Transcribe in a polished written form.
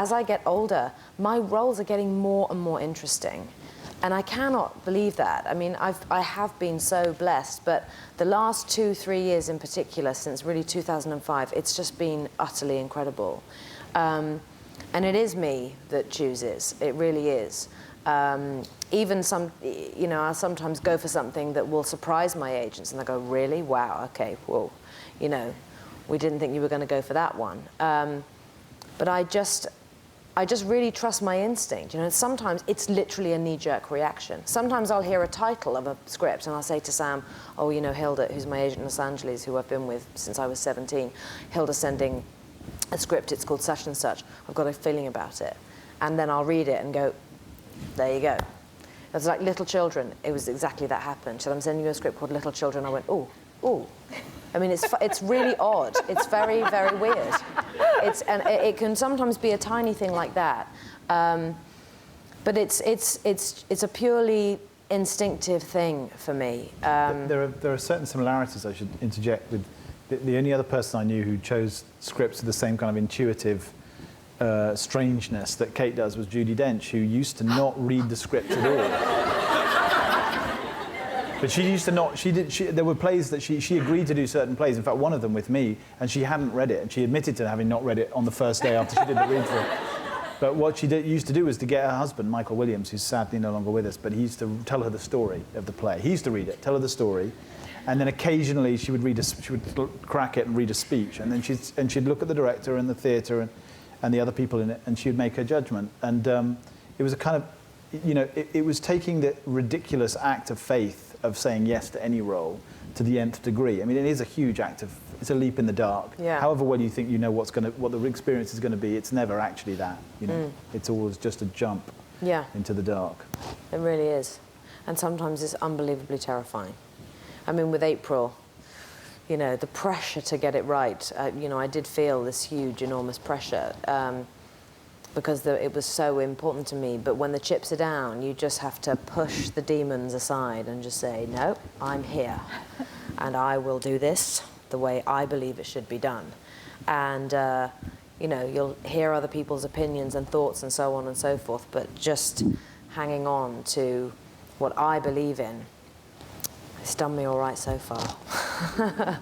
as I get older, my roles are getting more and more interesting. And I cannot believe that. I mean, I have been so blessed, but the last 2-3 years in particular, since really 2005, it's just been utterly incredible. And it is me that chooses, it really is. Even I'll sometimes go for something that will surprise my agents, and they go, really? Wow, okay, whoa. We didn't think you were going to go for that one. But I just really trust my instinct. Sometimes it's literally a knee-jerk reaction. Sometimes I'll hear a title of a script and I'll say to Sam, oh, Hilda, who's my agent in Los Angeles, who I've been with since I was 17, Hilda's sending a script, it's called such and such. I've got a feeling about it. And then I'll read it and go, there you go. It's like Little Children. It was exactly that happened. So I'm sending you a script called Little Children. I went, ooh, ooh. I mean, it's really odd. It's very, very weird. And it can sometimes be a tiny thing like that. But it's a purely instinctive thing for me. There are certain similarities, I should interject, with the only other person I knew who chose scripts with the same kind of intuitive strangeness that Kate does was Judi Dench, who used to not read the script at all. But she used to not, there were plays that she agreed to do certain plays, in fact one of them with me, and she hadn't read it, and she admitted to having not read it on the first day after she did the read-through. But what she used to do was to get her husband, Michael Williams, who's sadly no longer with us, but he used to tell her the story of the play. He used to read it, tell her the story, and then occasionally she would crack it and read a speech, and then she'd look at the director and the theatre and the other people in it, and she'd make her judgment. And it was a kind of, it was taking the ridiculous act of faith of saying yes to any role to the nth degree. I mean, it is a huge act of, it's a leap in the dark. Yeah. However well you think you know what the experience is going to be, it's never actually that. It's always just a jump into the dark. It really is. And sometimes it's unbelievably terrifying. I mean, with April, the pressure to get it right, I did feel this huge, enormous pressure. Because it was so important to me. But when the chips are down, you just have to push the demons aside and just say, no, I'm here. And I will do this the way I believe it should be done. And, you'll hear other people's opinions and thoughts and so on and so forth, but just hanging on to what I believe in, it's done me all right so far.